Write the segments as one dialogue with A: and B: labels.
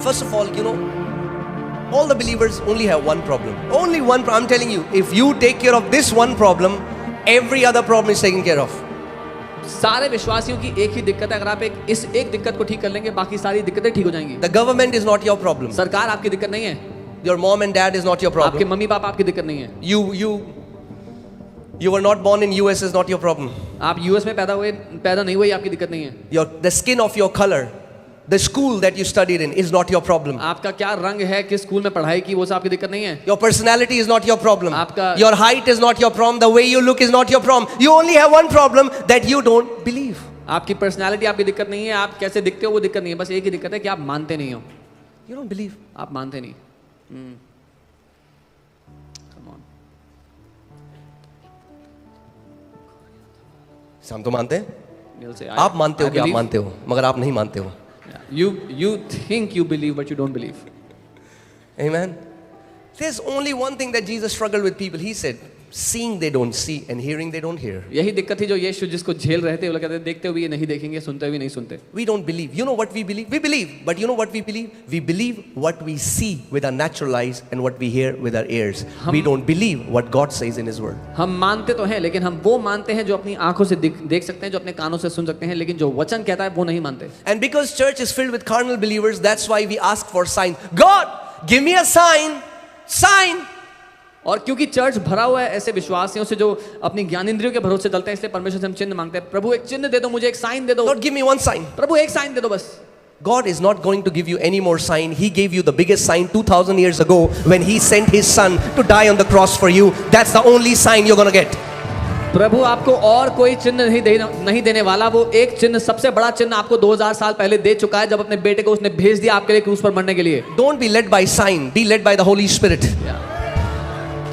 A: First of all, all the believers only have one problem. Only one problem. I'm telling you, if you take care of this one problem, every other problem is taken care of.
B: सारे विश्वासियों की एक ही दिक्कत है, अगर आप इस एक दिक्कत को ठीक कर लेंगे बाकी सारी दिक्कतें ठीक हो जाएंगी.
A: The government is not your problem.
B: सरकार आपकी दिक्कत नहीं है.
A: Your mom and dad is not your problem.
B: आपके मम्मी पापा आपकी दिक्कत नहीं है.
A: You were not born in US is not your problem.
B: आप यूएस में पैदा नहीं हुए, आपकी दिक्कत नहीं है.
A: The skin of your color, the school that you studied in is not your problem.
B: आपका क्या रंग है, किस स्कूल में पढ़ाई की, वो सब आपकी दिक्कत नहीं है.
A: Your personality is not your problem.
B: आपका
A: your height is not your problem. The way you look is not your problem. You only have one problem, that you don't believe.
B: आपकी पर्सनालिटी आपकी दिक्कत नहीं है, आप कैसे दिखते हो वो दिक्कत नहीं है, बस एक ही दिक्कत है कि आप मानते नहीं हो.
A: You don't believe.
B: आप मानते नहीं. Come on.
A: हम तो मानते हैं.
B: You'll say,
A: आप मानते हो कि आप मानते हो, मगर आप नहीं मानते हो.
B: You think you believe but you don't believe.
A: Amen. There's only one thing that Jesus struggled with people. He said, seeing they don't see and hearing they don't hear.
B: यही दिक्कत थी जो यीशु जिसको झेल रहे थे, वो लोग कहते देखते हुए नहीं देखेंगे, सुनते हुए नहीं सुनते.
A: We don't believe. You know what we believe? We believe. But you know what we believe? We believe what we see with our natural eyes and what we hear with our ears. We don't believe what God says in His Word.
B: हम मानते तो हैं, लेकिन हम वो मानते हैं जो अपनी आंखों से देख सकते हैं, जो अपने कानों से सुन सकते हैं, लेकिन जो वचन कहता है वो नहीं मानते.
A: And because church is filled with carnal believers, that's why we ask for signs. God, give me a sign. Sign.
B: और क्योंकि चर्च भरा हुआ है ऐसे विश्वासियों से जो अपनी ज्ञान इंद्रियों के भरोसे चलते हैं, इसलिए परमेश्वर से हम चिन्ह मांगते हैं. प्रभु एक चिन्ह दे दो, मुझे एक साइन दे दो.
A: Lord, give me one sign.
B: प्रभु एक साइन दे दो बस.
A: God is not going to give you any more sign. He gave you the biggest sign 2000 years ago when He sent His Son to die on the cross for you. That's the only sign you're going to get.
B: प्रभु आपको और कोई चिन्ह नहीं देने वाला. वो एक चिन्ह, सबसे बड़ा चिन्ह आपको 2000 साल पहले दे चुका है, जब अपने बेटे को उसने भेज दिया आपके लिए क्रूस पर मरने के लिए.
A: Don't be led by sign. Be led by the Holy Spirit.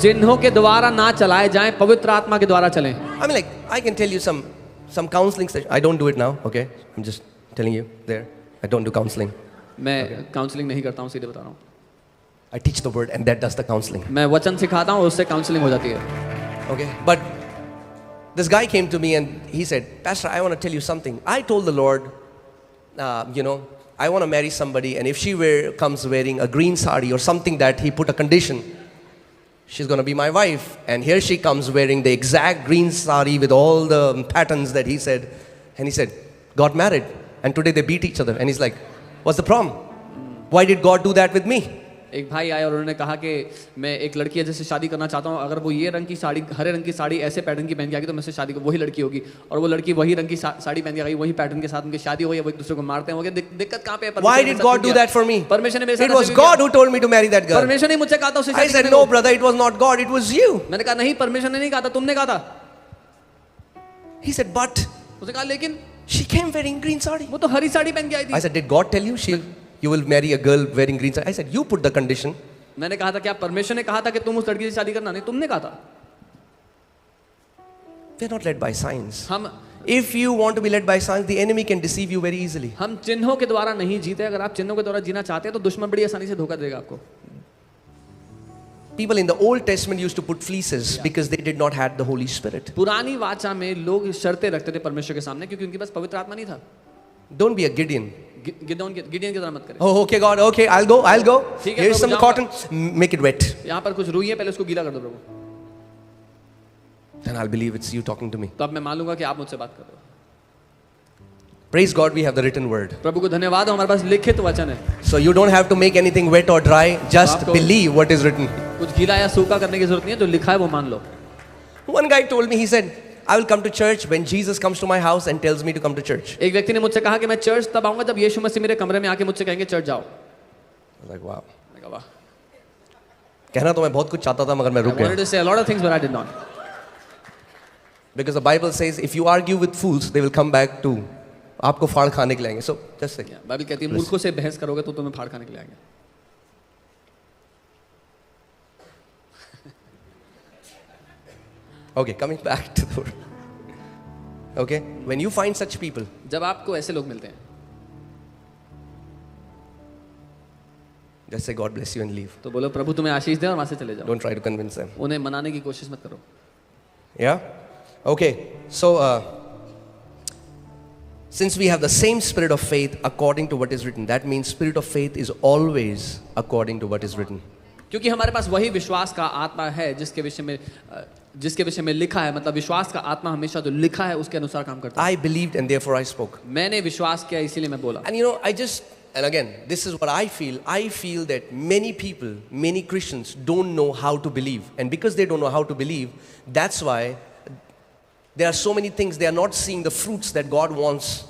B: चिन्हों के द्वारा ना चलाए जाएं, पवित्र आत्मा के द्वारा चलें.
A: I mean, I can tell you some counseling session. I don't do it now, okay? I'm just telling you there. I don't do counseling.
B: मैं काउंसलिंग नहीं करता हूँ, सीधे बता रहा हूँ.
A: I teach the word and that does the counseling.
B: मैं वचन सिखाता हूँ, उससे काउंसलिंग हो जाती है.
A: Okay, but this guy came to me and he said, Pastor, I want to tell you something. I told the Lord, I want to marry somebody, and if she comes wearing a green sari or something that He put a condition, she's going to be my wife. And here she comes wearing the exact green sari with all the patterns that He said. And he said, got married. And today they beat each other. And he's like, what's the problem? Why did God do that with me?
B: एक भाई आए और उन्होंने कहा कि मैं एक लड़की है जिससे शादी करना चाहता हूँ, अगर वो ये रंग की साड़ी, हरे रंग की साड़ी ऐसे पैटर्न की पहन के आएगी तो मैं उससे शादी को, वही लड़की होगी. और वो लड़की वही रंग की साड़ी पहन के आई, वही पैटर्न के साथ उनकी शादी हो गई, वो एक दूसरे को मारते हैं. दिक्कत कहाँ पे है?
A: Why did God do that for me?
B: परमेश्वर ने मेरे साथ.
A: It was God who told me to marry that girl.
B: परमेश्वर ने मुझसे कहा था उससे शादी
A: करने. I said, no brother, it was not God, it was you.
B: मैंने कहा नहीं, परमेश्वर ने नहीं कहा था, तुमने कहा था.
A: He said, but
B: उसने कहा लेकिन
A: she came wearing green sari.
B: वो तो हरी साड़ी पहन के आई थी.
A: I said, did God tell you you will marry a girl wearing green sari? I said, you put the condition.
B: मैंने कहा था क्या परमेश्वर ने कहा था कि तुम उस लड़की से शादी करना? नहीं, तुमने कहा था.
A: We're not led by signs.
B: हम
A: If you want to be led by signs, the enemy can deceive you very easily.
B: हम चिन्हों के द्वारा नहीं जीते. अगर आप चिन्हों के द्वारा जीना चाहते हैं तो दुश्मन बड़ी आसानी से धोखा देगा आपको.
A: People in the Old Testament used to put fleeces because they did not have the Holy Spirit.
B: पुरानी वाचा में लोग शर्तें रखते थे परमेश्वर के सामने क्योंकि उनके पास पवित्र आत्मा नहीं था.
A: Don't be a Gideon.
B: गिdeon की तरह मत करें.
A: Oh, okay God, okay, I'll go. Here's some cotton, make it wet.
B: यहाँ पर कुछ रुई है, पहले उसको गीला कर दो प्रभु.
A: Then I'll believe it's you talking to me.
B: तो अब मैं मान लूंगा कि आप मुझसे बात कर रहे हो.
A: Praise God, we have the written word.
B: प्रभु को धन्यवाद, हमारे पास लिखित वचन है.
A: So you don't have to make anything wet or dry. Just believe what is written.
B: कुछ गीला या सूखा करने की जरूरत नहीं है, जो लिखा है वो मान लो.
A: One guy told me, he said, I will come to church when Jesus comes to my house and tells me to come to church.
B: एक व्यक्ति ने मुझसे कहा कि मैं चर्च तब आऊंगा जब यीशु मसीह मेरे कमरे में आके मुझसे कहेंगे चर्च जाओ.
A: I was like, wow.
B: मैं कहा वाह.
A: कहना तो मैं बहुत कुछ चाहता था मगर मैं रुक गया.
B: I wanted to say a lot of things but I did not.
A: Because the Bible says if you argue with fools they will come back to आपको फाड़ खाने के लिए आएंगे. So just say.
B: बाइबल कहती है मूर्खों से बहस करोगे तो तुम्हें फाड़ खाने के लिए आएंगे.
A: Okay, coming back to the word. Okay, when you find such people,
B: जब आपको ऐसे लोग मिलते हैं,
A: just say God bless you and leave.
B: तो बोलो प्रभु तुम्हें आशीष दे और वहां से चले जाओ.
A: Don't try to convince them.
B: उन्हें मनाने की कोशिश मत करो.
A: Yeah? Okay, so Since we have the same spirit of faith according to what is written, that means spirit of faith is always according to what is written.
B: क्योंकि हमारे पास वही विश्वास का आत्मा है जिसके विषय में लिखा है, मतलब विश्वास का आत्मा हमेशा जो लिखा है उसके अनुसार काम करता है।
A: I believed and therefore I spoke.
B: मैंने विश्वास किया इसीलिए मैं बोला।
A: And and again, this is what I feel. I feel that many people, many Christians don't know how to believe. And because they don't know how to believe, that's why there are so many things they are not seeing the fruits that God wants,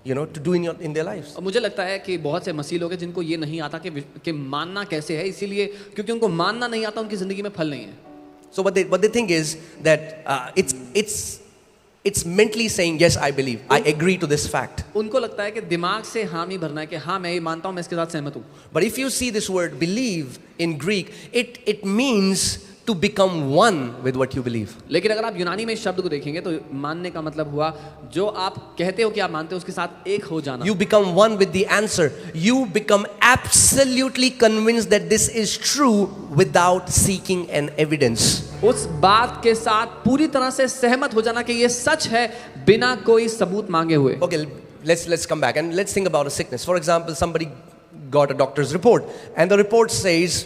A: to do in their lives.
B: और मुझे लगता है कि बहुत से मसीह लोग हैं जिनको ये नहीं आता कि मानना कैसे है, इसीलिए क्योंकि उनको मानना नहीं आता उनकी जिंदगी में फल नहीं है।
A: So what they think is that it's mentally saying, yes, I believe, I agree to this fact.
B: उनको लगता है कि दिमाग से हामी भरना है कि हाँ मैं ये मानता हूँ, मैं इसके साथ सहमत हूँ।
A: But if you see this word believe in Greek, it means to become one with what you believe.
B: लेकिन अगर आप यूनानी में इस शब्द को देखेंगे तो मानने का मतलब हुआ जो आप कहते हो कि आप मानते हो उसके साथ एक हो जाना।
A: You become one with the answer. You become absolutely convinced that this is true without seeking an evidence.
B: उस बात के साथ पूरी तरह से सहमत हो जाना कि ये सच है बिना कोई सबूत मांगे हुए।
A: Okay, let's come back and let's think about a sickness. For example, somebody got a doctor's report and the report says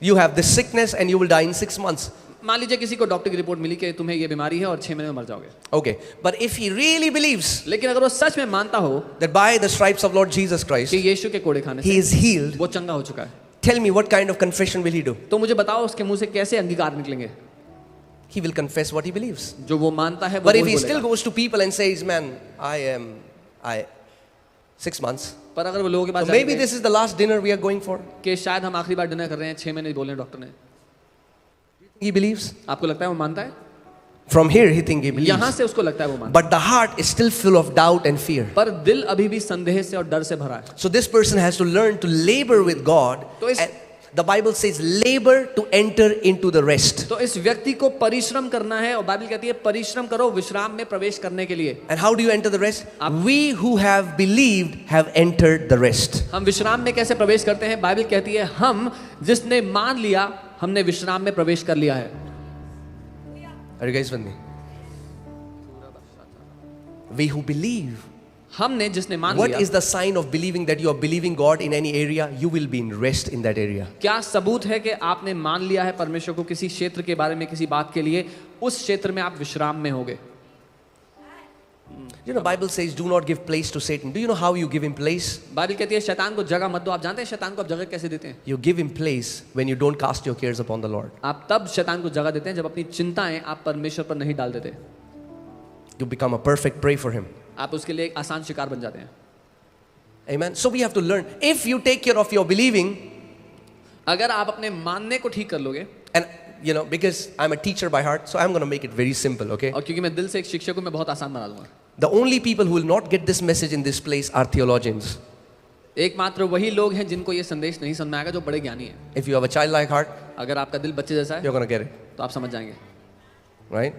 A: you have this sickness and you will die in 6 months.
B: मान लीजिए किसी को doctor की report मिली कि तुम्हें ये बीमारी है और 6 महीने में मर जाओगे।
A: Okay, but if he really believes,
B: लेकिन अगर वो सच में मानता हो
A: that by the stripes of Lord Jesus Christ
B: कि यीशु के कोड़े खाने
A: he is
B: से
A: healed,
B: वो चंगा हो चुका है,
A: tell me what kind of confession will he do?
B: तो मुझे बताओ उसके मुंह से कैसे अंगीकार निकलेंगे?
A: He will confess what he believes.
B: जो वो मानता है वो
A: But if
B: वही
A: he still
B: बोलेगा।
A: goes to people and says, man, I 6 months.
B: पर अगर वो लोगों के पास
A: So maybe
B: जाके
A: this is the last dinner we are going for.
B: कि शायद हम आखिरी बार डिनर कर रहे हैं, 6 महीने बोले डॉक्टर ने,
A: He believes.
B: आपको लगता है वो मानता है?
A: From here he think he believes.
B: यहाँ से उसको लगता है वो मानता है,
A: But the heart is still full of doubt and fear.
B: पर दिल अभी भी संदेह से और डर से भरा है।
A: So this person has to learn to labor with God.
B: तो इस-
A: And the Bible says labor to enter into the rest.
B: तो इस व्यक्ति को परिश्रम करना है और बाइबल कहती है परिश्रम करो विश्राम में प्रवेश करने के लिए।
A: And how do you enter the rest? We who have believed have entered the rest.
B: हम विश्राम में कैसे प्रवेश करते हैं? बाइबल कहती है हम जिसने मान लिया हमने विश्राम में प्रवेश कर लिया है।
A: Are you guys with me? We who believe.
B: हमने जिसने मान
A: What
B: लिया,
A: is the sign of believing that you are believing God in any area? You will be in rest in that area.
B: क्या सबूत है कि आपने मान लिया है परमेश्वर को किसी क्षेत्र के बारे में, किसी बात के लिए, उस क्षेत्र में आप विश्राम में होगे।
A: Bible says do not give place to Satan. Do you know how you give him place?
B: Bible कहती है शैतान को जगह मत दो। आप जानते हैं शैतान को आप जगह कैसे देते हैं?
A: You give him place when you don't cast your cares upon the Lord.
B: आप तब शैतान को जगह देते हैं जब अपनी चिंताएं आप परमेश्वर पर नहीं डाल देते।
A: You become a perfect prey for him.
B: आप उसके लिए एक आसान शिकार बन जाते हैं।
A: Amen. So we have to learn. If you take care of your believing,
B: अगर आप अपने मानने को ठीक कर लोगे,
A: and because I'm a teacher by heart, so I'm going to make it very simple, okay?
B: और क्योंकि मैं दिल से एक शिक्षक हूं, मैं बहुत आसान बना दूंगा।
A: The only people who will not get this message in this place are theologians.
B: एकमात्र वही लोग हैं जिनको ये संदेश नहीं समझ में आएगा जो बड़े ज्ञानी हैं।
A: If you have a childlike heart,
B: अगर आपका दिल बच्चे जैसा है
A: you're going to get it,
B: तो आप समझ जाएंगे।
A: right?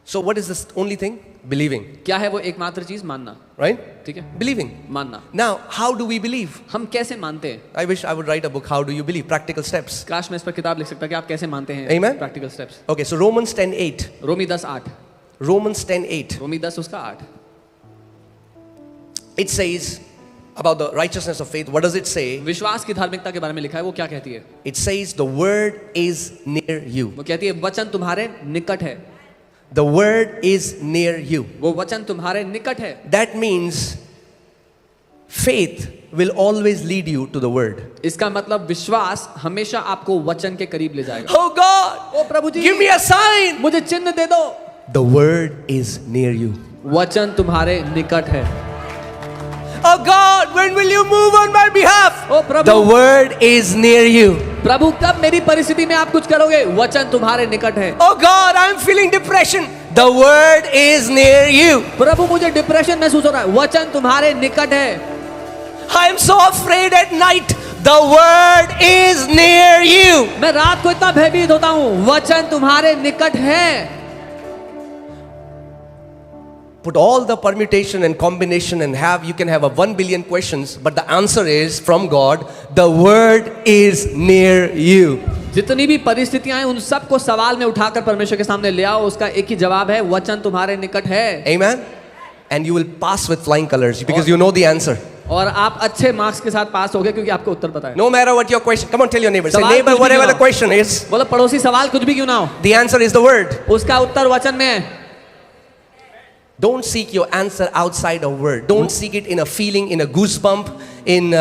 A: So what is this only thing? Believing,
B: क्या है वो एकमात्र चीज? मानना।
A: right?
B: ठीक है,
A: Believing.
B: मानना।
A: Now, how do we believe?
B: हम कैसे मानते हैं?
A: I wish I would write a book, How Do You Believe? Practical steps.
B: काश मैं इस पर किताब लिख सकता कि आप कैसे मानते हैं।
A: Amen.
B: Practical steps.
A: Okay, so Romans 10:8.
B: रोमी 10:8।
A: Romans 10:8.
B: रोमी 10 उसका 8।
A: It says about the righteousness of faith. What does it say?
B: विश्वास की धार्मिकता के बारे में लिखा है, वो क्या कहती है?
A: It says the word is near you.
B: वो कहती है वचन तुम्हारे निकट है।
A: The word is near you.
B: वो वचन तुम्हारे निकट है।
A: That means faith will always lead you to the word.
B: इसका मतलब विश्वास हमेशा आपको वचन के करीब ले जाएगा।
A: Oh God,
B: O Prabhu ji,
A: give me a sign.
B: मुझे चिन्ह दे दो।
A: The word is near you.
B: वचन तुम्हारे निकट है।
A: Oh God, when will you move on my behalf?
B: O Prabhu,
A: The word is near you.
B: प्रभु कब मेरी परिस्थिति में आप कुछ करोगे? वचन तुम्हारे निकट है।
A: Oh God, I'm feeling depression. The word is near you.
B: प्रभु मुझे डिप्रेशन महसूस हो रहा है। वचन तुम्हारे निकट है।
A: I'm so afraid at night. The word is near you.
B: मैं रात को इतना भयभीत होता हूँ। वचन तुम्हारे निकट है।
A: Put all the permutation and combination and you can have a 1 billion questions, but the answer is from God. The word is near you.
B: जितनी भी परिस्थितियां हैं उन सब को सवाल में उठाकर परमेश्वर के सामने ले आओ, उसका एक ही जवाब है, वचन तुम्हारे निकट है।
A: Amen. and you will pass with flying colors because you know the answer.
B: और आप अच्छे मार्क्स के साथ पास हो गए क्योंकि आपको उत्तर पता है.
A: No matter what your question, come on, tell your neighbor. Say,
B: सवाल
A: neighbor,
B: कुछ भी
A: whatever
B: क्यों
A: the
B: ना हो.
A: question is,
B: बोलो पड़ोसी, सवाल कुछ भी क्यों ना हो,
A: the answer is the word.
B: उसका उत्तर वचन में है.
A: Don't seek your answer outside of word. Don't seek it in a feeling, in a goosebump, in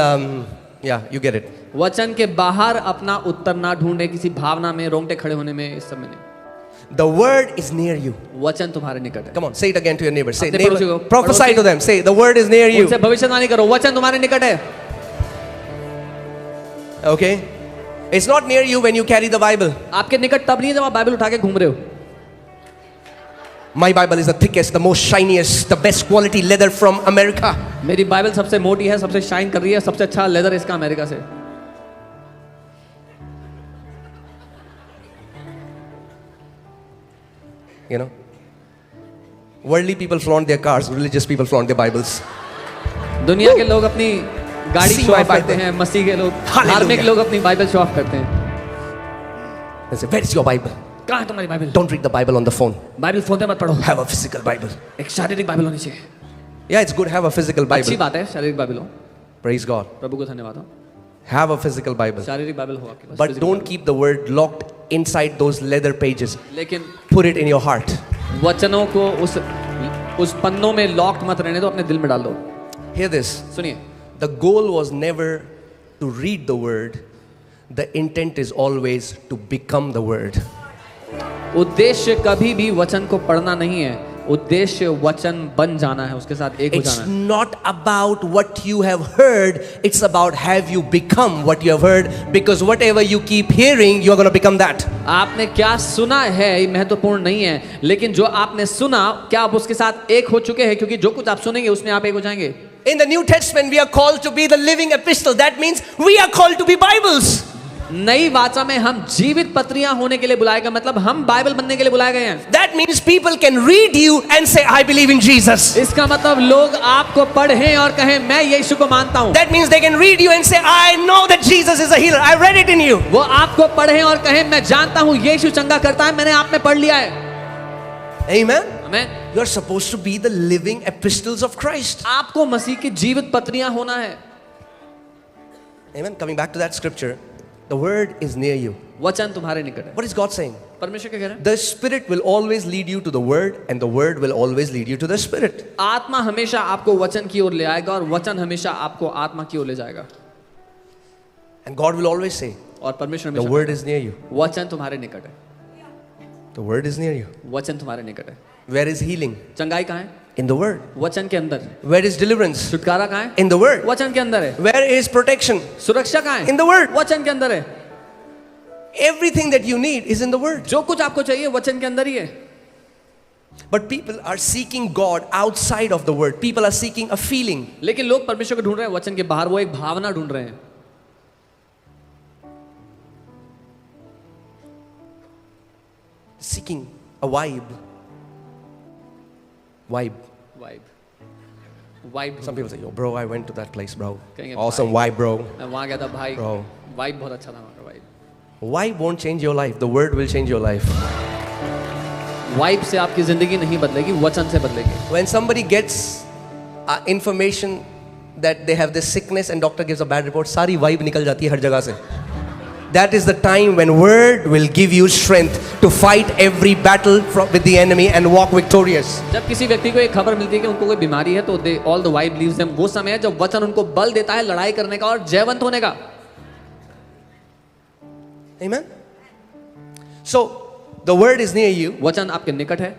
A: yeah, you get it.
B: वचन के बाहर अपना उत्तर ना ढूंढे, किसी भावना में, रोंगटे खड़े होने में, इस सब में नहीं.
A: The word is near you.
B: वचन तुम्हारे निकट है.
A: Come on, say it again to your neighbor. Say,
B: अपने
A: neighbor,
B: पड़ोसी को,
A: prophesy
B: पड़ोसी-
A: to them. Say, the word is near you.
B: उनसे भविष्यवाणी करो, वचन तुम्हारे निकट है.
A: Okay? It's not near you when you carry the Bible.
B: आपके निकट तब नहीं है जब आप बाइबल उठा के घूम रहे हो.
A: My Bible is the thickest, the most shiniest, the best quality leather from America.
B: मेरी बाइबल सबसे मोटी है, सबसे शाइन कर रही है, सबसे अच्छा लेदर इसका अमेरिका से.
A: You know? Worldly people flaunt their cars, religious people flaunt their Bibles.
B: दुनिया के लोग अपनी गाड़ी
A: See
B: शो
A: my
B: ऑफ करते
A: Bible.
B: हैं, मसीह के लोग,
A: Hallelujah.
B: धार्मिक लोग अपनी बाइबल शो ऑफ करते हैं.
A: They say, where's your Bible?
B: कहाँ है तुम्हारी Bible?
A: Don't read the Bible on the phone.
B: Bible phone पे मत पढ़ो,
A: Have a physical Bible.
B: एक शारीरिक बाइबल होनी चाहिए.
A: Yeah, it's good, have a physical
B: अच्छी
A: Bible.
B: बात है शारीरिक बाइबल हो,
A: Praise God.
B: प्रभु को धन्यवाद हो.
A: Have a physical Bible.
B: शारीरिक बाइबल हो आपके पास.
A: But
B: physical
A: don't
B: Bible.
A: keep the word locked inside those leather pages.
B: लेकिन
A: Put it in your heart.
B: वचनों को उस पन्नों में लॉक्ड मत रहने दो, अपने दिल में डाल दो.
A: Hear this.
B: सुनिए,
A: The goal was never to read the word. The intent is always to become the word.
B: उद्देश्य कभी भी वचन को पढ़ना नहीं है, उद्देश्य वचन बन जाना है, उसके साथ एक हो
A: It's
B: जाना है.
A: not about what you have heard, it's about have you become what you have heard, because whatever you keep hearing, you are going to become that.
B: आपने क्या सुना है ये महत्वपूर्ण नहीं है, लेकिन जो आपने सुना क्या आप उसके साथ एक हो चुके हैं, क्योंकि जो कुछ आप सुनेंगे उसमें आप एक हो जाएंगे.
A: In the New Testament, we are called to be the living epistle. That means we are called to be Bibles.
B: नई वाचा में हम जीवित पत्रियां होने के लिए बुलाए गए, मतलब हम बाइबल बनने के लिए बुलाए गए हैं.
A: That means people can read you and say, I believe in Jesus.
B: इसका मतलब लोग आपको पढ़ें और कहें मैं यीशु को मानता हूं.
A: That means they can read you and say, I know that Jesus is a healer. I read it in you.
B: वो आपको पढ़ें और कहें मैं जानता हूं यीशु चंगा करता है, मैंने आप में पढ़ लिया है.
A: Amen.
B: आमीन.
A: You are supposed to be the living epistles of Christ.
B: आपको मसीह की जीवित पत्रियां होना है.
A: Amen. Coming back to that scripture, the word is near you.
B: वचन तुम्हारे निकट है.
A: What is God saying?
B: परमेश्वर क्या कह रहे हैं?
A: The Spirit will always lead you to the Word, and the Word will always lead you to the Spirit.
B: आत्मा हमेशा आपको वचन की ओर ले आएगा और वचन हमेशा आपको आत्मा की ओर ले जाएगा.
A: And God will always say,
B: और परमेश्वर
A: the
B: हमेशा
A: Word is near you.
B: वचन तुम्हारे निकट है.
A: The Word is near you.
B: वचन तुम्हारे निकट है.
A: Where is healing?
B: चंगाई कहाँ है?
A: In the Word.
B: वचन के अंदर.
A: Where is deliverance?
B: छुटकारा कहाँ है?
A: In the Word.
B: वचन के अंदर है.
A: Where is protection?
B: सुरक्षा कहाँ है?
A: In the Word.
B: वचन के अंदर है.
A: Everything that you need is in the Word.
B: जो कुछ आपको चाहिए वचन के अंदर ही है.
A: But people are seeking God outside of the Word. People are seeking a feeling.
B: लेकिन लोग परमेश्वर को ढूंढ रहे हैं वचन के बाहर, वो एक भावना ढूंढ रहे हैं.
A: Seeking a vibe. Vibe.
B: Vibe.
A: Some people say, yo, bro, I went to that place, bro.
B: कहेंगे,
A: Awesome vibe, bro.
B: मैं वहां गया था भाई.
A: Bro.
B: वाइब बहुत अच्छा था वहां का. Vibe.
A: Vibe won't change your life. The Word will change your life.
B: Vibe से आपकी जिंदगी नहीं बदलेगी, वचन से बदलेगी.
A: When somebody gets information that they have this sickness and doctor gives a bad report, सारी vibe निकल जाती है हर जगह से. That is the time when Word will give you strength to fight every battle with the enemy and walk victorious.
B: जब किसी व्यक्ति को एक खबर मिलती है कि उनको कोई बीमारी है तो they all the vibe leaves them. वो समय है जब वचन उनको बल देता है लड़ाई करने का और जयवंत होने का.
A: Amen. So the Word is near you,
B: वचन आपके निकट है,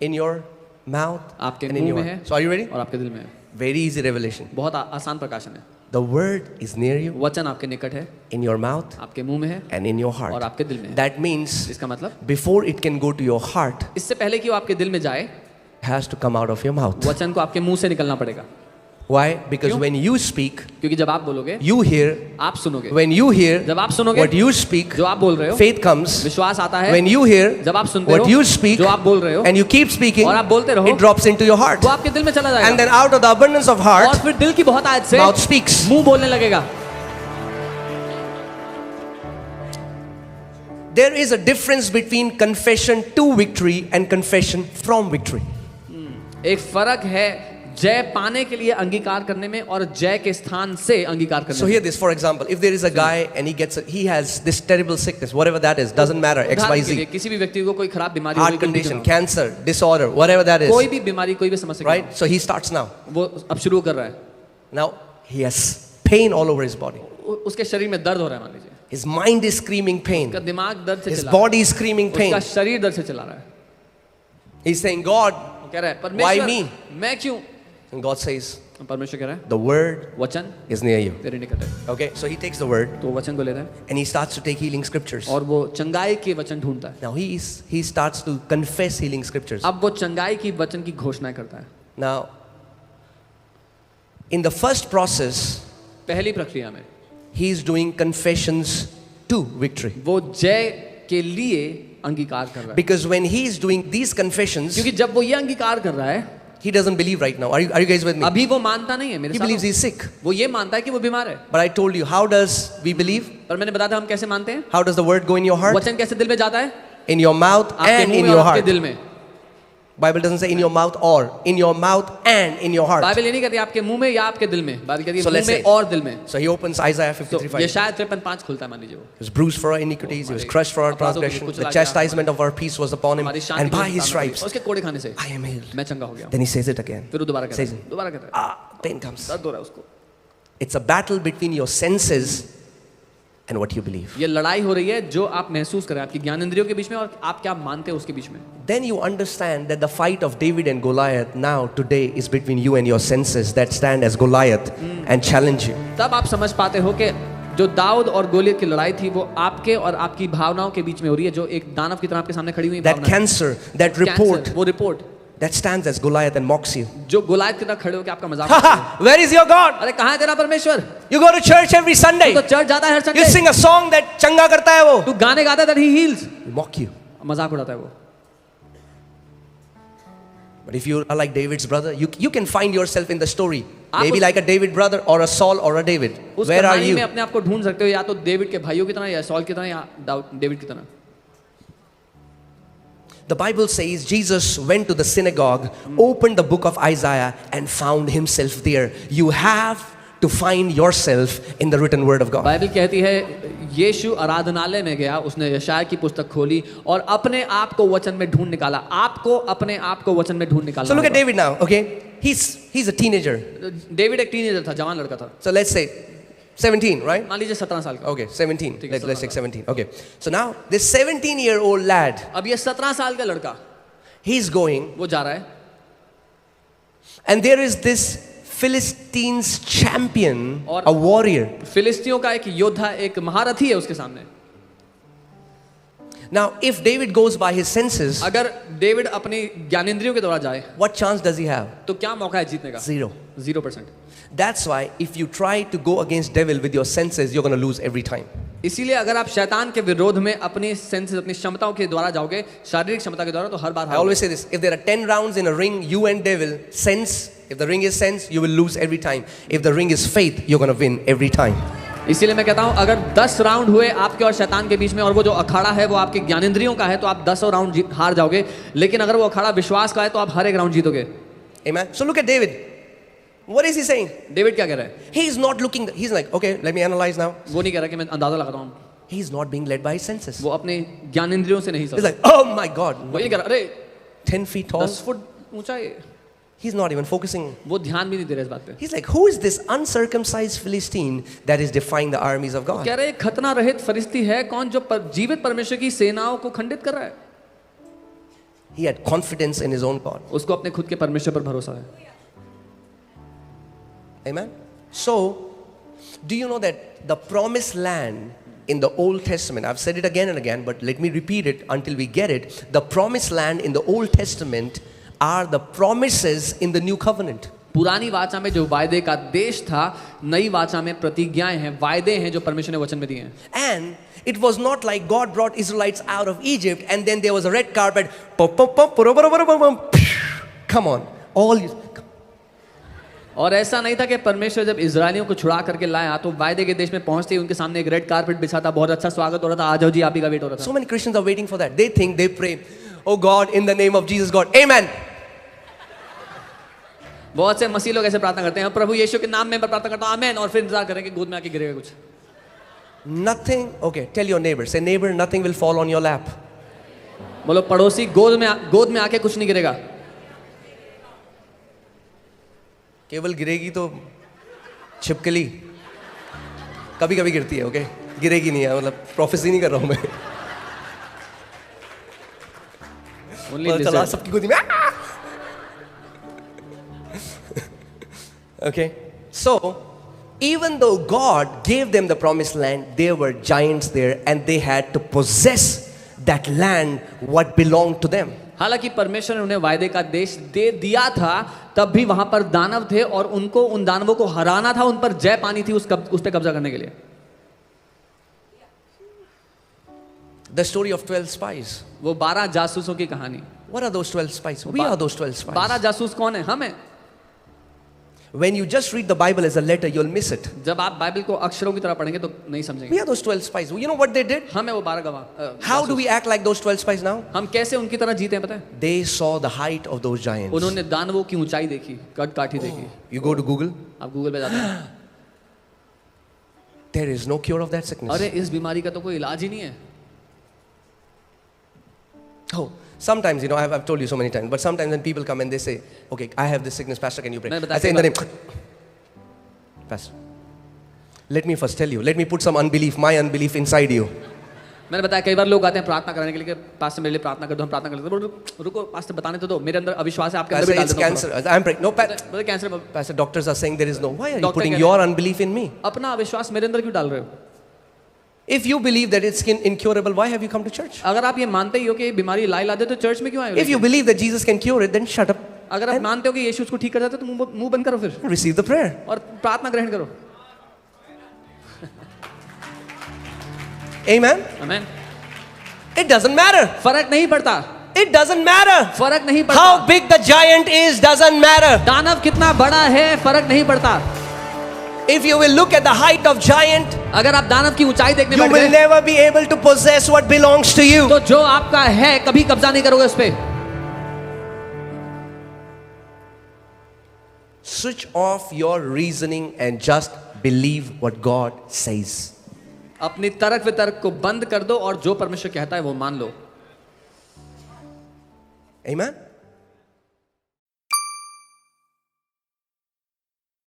A: in your mouth
B: आपके
A: and in
B: मुंह
A: your
B: में है.
A: heart. So are you ready?
B: और आपके दिल में है.
A: Very easy revelation.
B: बहुत आसान प्रकाशन है.
A: The Word is near you,
B: वचन आपके निकट है,
A: in your mouth
B: आपके मुंह में है
A: and in your
B: और
A: heart.
B: आपके दिल में है.
A: That means
B: इसका मतलब
A: before it can go to your heart,
B: इससे पहले कि वो आपके दिल में जाए,
A: it has to come out of your mouth.
B: वचन को आपके मुंह से निकलना पड़ेगा.
A: Why? Because
B: क्यों?
A: when you speak,
B: क्योंकि जब आप बोलोगे,
A: you hear.
B: आप सुनोगे.
A: When you hear
B: जब आप सुनोगे,
A: what you speak,
B: जो आप बोल रहे हो,
A: faith comes.
B: विश्वास आता है.
A: When you hear
B: जब आप सुनते
A: what
B: हो,
A: you speak,
B: जो आप बोल रहे हो,
A: and you keep speaking,
B: और आप बोलते रहो,
A: it drops into your heart.
B: वो आपके दिल में चला जाएगा.
A: And then out of the abundance of
B: और
A: heart,
B: फिर दिल की बहुत आयत से
A: mouth speaks.
B: मुंह बोलने लगेगा.
A: There is a difference between confession to victory and confession from victory.
B: एक फर्क है जय पाने के लिए अंगीकार करने में और जय के स्थान से अंगीकार करने
A: So
B: में।
A: hear this, for example, if there is a guy and he has this terrible sickness, whatever that is, doesn't matter, X, Y,
B: उदाहरण के लिए
A: Z,
B: किसी भी व्यक्ति को कोई खराब बीमारी
A: heart
B: हो गई,
A: condition, cancer, disorder, whatever that is,
B: कोई भी बीमारी, कोई भी समस्या,
A: right? So he starts now.
B: वो अब शुरू कर रहा है।
A: Now he has pain all over his body.
B: उसके शरीर में दर्द हो रहा है, मान लीजिए
A: His mind is screaming pain.
B: उसका दिमाग दर्द से
A: His
B: चला रहा
A: body is screaming
B: है,
A: pain.
B: उसका शरीर दर्द से चला रहा है।
A: He's saying, God,
B: वो कह रहा है
A: Why
B: परमेश्वर
A: me?
B: मैं क्यों?
A: and God says,
B: परमेश्वर कह रहा है
A: the word
B: वचन
A: is near you.
B: तेरे निकट है।
A: Okay, so he takes the word
B: तो वचन को लेता है
A: and he starts to take healing scriptures.
B: और वो चंगाई के वचन ढूंढता है।
A: Now he starts to confess healing scriptures.
B: अब वो चंगाई की वचन की घोषणा करता है।
A: Now, in the first process,
B: पहली प्रक्रिया में
A: he is doing confessions to victory.
B: वो जय के लिए अंगीकार कर रहा है,
A: Because when he is doing these confessions,
B: क्योंकि जब वो ये अंगीकार कर रहा है
A: he doesn't believe right now. Are you guys with me?
B: अभी वो मानता नहीं है मेरे
A: He
B: साथ
A: believes
B: हो।
A: he's sick.
B: वो ये मानता है कि वो बीमार है,
A: But I told you, how does we believe?
B: पर मैंने बताया था हम कैसे मानते हैं।
A: How does the word go in your heart?
B: वचन कैसे दिल में जाता है?
A: In your mouth
B: आपके
A: and
B: मुंह
A: in
B: में
A: your
B: और आपके
A: heart.
B: दिल में।
A: Bible doesn't say in your mouth or, in your mouth and in your heart.
B: Bible ये नहीं कहती आपके मुंह में या आपके दिल में, बाइबल कहती है
A: So
B: मुंह
A: let's
B: में
A: say-
B: और दिल में।
A: So he opens Isaiah
B: तो
A: 53:5.
B: ये
A: He
B: शायद 53:5 खुलता है, मान लीजिए वो।
A: was bruised for our iniquities, he was crushed for our transgression. The chastisement of our peace was upon him,
B: हमारी शांति
A: and
B: को
A: by his
B: उतारना
A: stripes
B: पड़ी। उसके कोड़े खाने से
A: I am healed.
B: मैं चंगा हो गया।
A: Then he says it again.
B: फिर वो दोबारा कहता
A: Says
B: है,
A: it.
B: दोबारा कहता है,
A: Pain comes.
B: दर्द हो रहा है उसको।
A: It's a battle between your senses and what you believe.
B: ये लड़ाई हो रही है जो आप महसूस कर रहे हैं आपकी ज्ञानेंद्रियों के बीच में और आप क्या मानते हैं उसके बीच में।
A: Then you understand that the fight of David and Goliath now today is between you and your senses that stand as Goliath and challenge you.
B: तब आप समझ पाते हो कि जो दाऊद और गोलियत की लड़ाई थी वो आपके और आपकी भावनाओं के बीच में हो रही है, जो एक दानव की तरह आपके सामने खड़ी हुई
A: That
B: भावना है।
A: cancer, that report
B: कैंसर, वो report
A: that stands as Goliath and mocks you.
B: जो गोलियत की तरह खड़े होकर आपका मजाक करते हैं।
A: Haha, where is your God?
B: अरे कहाँ है तेरा परमेश्वर?
A: You go to church every Sunday.
B: तू तो चर्च जाता है हर
A: You
B: Sunday,
A: sing a song that चंगा करता है वो.
B: तू गाने गाता है that he heals,
A: We mock you.
B: मजाक उड़ाता है वो।
A: But if you are like David's brother, you can find yourself in the story.
B: आप
A: Maybe
B: उस-
A: like a David brother or a Saul or a David.
B: उस
A: Where are
B: कहानी में
A: you?
B: अपने आप को ढूंढ सकते हो, या तो डेविड के भाइयों की तरह, या सॉल की तरह, या डेविड की तरह।
A: The Bible says Jesus went to the synagogue, opened the book of Isaiah and found himself there. You have to find yourself in the written word of God.
B: Bible कहती है यीशु आराधनालय में गया, उसने यशाया की पुस्तक खोली और अपने आप को वचन में ढूंढ निकाला। आपको अपने आप को वचन में ढूंढ निकाला।
A: So look at David now, okay? He's a teenager.
B: David एक टीनेजर था, जवान लड़का था,
A: So let's say 17, right?
B: मान लीजिए 17 साल का।
A: Okay, 17.
B: ठीक है,
A: Let's take
B: 17.
A: 17. Okay. So now this 17-year-old lad,
B: अब ये 17 साल का लड़का
A: he's going,
B: वो जा रहा है
A: and there is this Philistines champion,
B: और-
A: a warrior.
B: फिलिस्तियों का एक योद्धा, एक महारथी है उसके सामने।
A: Now, if David goes by his senses,
B: अगर डेविड अपनी ज्ञानेंद्रियों के द्वारा जाए
A: what chance does he have?
B: तो क्या मौका है जीतने का?
A: 0.
B: 0%।
A: That's why if you try to go against devil with your senses, you're going to lose every time.
B: इसीलिए अगर आप शैतान के विरोध में अपनी सेंसेस, अपनी क्षमताओं के द्वारा जाओगे, शारीरिक क्षमता के द्वारा, तो हर बार
A: I
B: हारोगे।
A: always say this, if there are 10 rounds in a ring, you and devil, sense, if the ring is sense, you will lose every time. If the ring is faith, you're going to win every time.
B: इसीलिए मैं कहता हूं अगर 10 round हुए आपके और शैतान के बीच में, और वो जो अखाड़ा है वो आपके ज्ञानेंद्रियों का है, तो आप 10 राउंड हार जाओगे। लेकिन अगर वो अखाड़ा विश्वास का है तो आप हर एक राउंड जीतोगे।
A: Amen. So look at David. What is he saying?
B: David क्या कह रहा है?
A: He's not looking, he's like, okay, let me analyze now.
B: वो नहीं कह रहा कि मैं अंदाजा लगाता हूं,
A: He's not being led by his senses.
B: वो अपने ज्ञानेंद्रियों से नहीं
A: He's
B: सोचता।
A: like, oh my God,
B: वो ये कह रहा, अरे
A: 10 feet tall.
B: 10 फुट ऊंचा है।
A: He's not even focusing.
B: वो ध्यान भी नहीं दे रहा इस बात पे।
A: He's like, who is this uncircumcised Philistine that is defying the armies of God?
B: कह रहे खतना रहित फरिश्ती है कौन जो जीवित परमेश्वर की सेनाओं को खंडित कर रहा है?
A: He had confidence in his own God.
B: उसको अपने खुद के परमेश्वर पर भरोसा है।
A: Amen. So, do you know that the promised land in the Old Testament, I've said it again and again, but let me repeat it until we get it. The promised land in the Old Testament are the promises in the new covenant.
B: पुरानी वाचा में जो वायदे का देश था, नई वाचा में प्रतिज्ञाएं हैं, वायदे हैं जो परमेश्वर ने वचन में दिए हैं।
A: And it was not like God brought Israelites out of Egypt and then there was a red carpet. Pop, pop, pop, pop, pop, pop, pop, pop. Come on. All you,
B: और ऐसा नहीं था कि परमेश्वर जब इजरायलियों को छुड़ा करके लाया तो वायदे के देश में पहुंचते ही उनके सामने एक रेड कारपेट बिछा था, बहुत अच्छा स्वागत हो रहा था, आ जाओ जी, आप ही का वेट हो रहा
A: so
B: था।
A: many Christians are waiting for that. They think, they pray, oh God, in the name of Jesus, God, amen.
B: बहुत से मसीह लोग ऐसे प्रार्थना करते हैं, प्रभु यीशु के नाम में मैं प्रार्थना करता हूँ, आमेन, और फिर इंतजार करें कि गोद में आके गिरेगा कुछ.
A: Nothing. Okay, tell your neighbor. Say, neighbor, nothing will fall on your lap.
B: बोलो पड़ोसी, गोद में आके कुछ नहीं गिरेगा.
A: केवल गिरेगी तो छिपकली कभी कभी गिरती है. ओके, गिरेगी नहीं है, मतलब प्रोफेसी नहीं कर रहा हूं मैं.
B: Only
A: पता चला
B: lizard.
A: सबकी गोदी में. Okay, so even though God gave them the promised land, there were giants there and they had to possess that land what belonged to them.
B: हालांकि परमेश्वर ने उन्हें वायदे का देश दे दिया था, तब भी वहां पर दानव थे और उनको उन दानवों को हराना था, उन पर जय पानी थी उस पे कब्जा करने के लिए.
A: The story of 12 spies.
B: वो 12 जासूसों की कहानी.
A: What are those 12 spies? We are those 12 spies.
B: 12 जासूस कौन है? हम हैं.
A: When you just read the Bible as a letter, you'll miss it.
B: जब आप बाइबल को अक्षरों की तरह पढ़ेंगे तो नहीं समझेंगे.
A: We are those 12 spies. You know what they did?
B: हम हैं वो 12 गवाह.
A: How do we act like those 12 spies now?
B: हम कैसे उनकी तरह जीते हैं पता है?
A: They saw the height of those giants.
B: उन्होंने दानवों की ऊंचाई देखी, कद काठी देखी.
A: You go to Google,
B: आप गूगल पे जाते हैं,
A: there is no cure of that sickness.
B: अरे इस बीमारी का तो कोई इलाज ही नहीं है.
A: Oh, sometimes, I've told you so many times, but sometimes when people come and they say, okay, I have this sickness, Pastor, can you pray?
B: मैं बताया
A: I say in the
B: कई
A: name, Pastor, let me first tell you, let me put some unbelief, my unbelief inside you.
B: मैंने बताया कई बार लोग आते हैं प्रार्थना करने के लिए, पास्टर मेरे लिए प्रार्थना कर दो, हम प्रार्थना करते हैं. रुको पास्टर बताने तो दो, मेरे अंदर अविश्वास है, आपके अंदर
A: Pastor,
B: भी डाल
A: it's
B: देता हूं.
A: cancer. I'm praying. No,
B: बोले cancer.
A: Pastor, doctors are saying there is no. Why are you
B: Doctor
A: putting
B: कह रहे
A: your
B: हैं,
A: unbelief in me?
B: अपना अविश्वास मेरे अंदर क्यों डाल रहे हो?
A: If you believe that it's incurable, why have you come to church?
B: अगर आप ये मानते ही हो कि ये बीमारी ला दे तो चर्च में क्यों आए हो?
A: If you believe that Jesus can cure it, then shut up
B: अगर आप मानते हो कि यीशु उसको ठीक कर देता है तो मुंह बंद करो फिर
A: and receive the prayer.
B: और प्रार्थना ग्रहण करो.
A: Amen?
B: Amen.
A: It doesn't matter.
B: फर्क नहीं पड़ता.
A: It doesn't matter.
B: फर्क नहीं पड़ता.
A: How big the giant is doesn't matter.
B: दानव कितना बड़ा है फर्क नहीं पड़ता.
A: If you will look at the height of giant,
B: अगर आप दानव की ऊंचाई देखने
A: you
B: बैठ
A: will
B: गए
A: never be able to possess what belongs to you.
B: तो जो आपका है कभी कब्जा नहीं करोगे उस पे.
A: Switch off your reasoning and just believe what God says.
B: अपनी तर्क वितर्क को बंद कर दो और जो परमेश्वर कहता है वो मान लो.
A: Amen?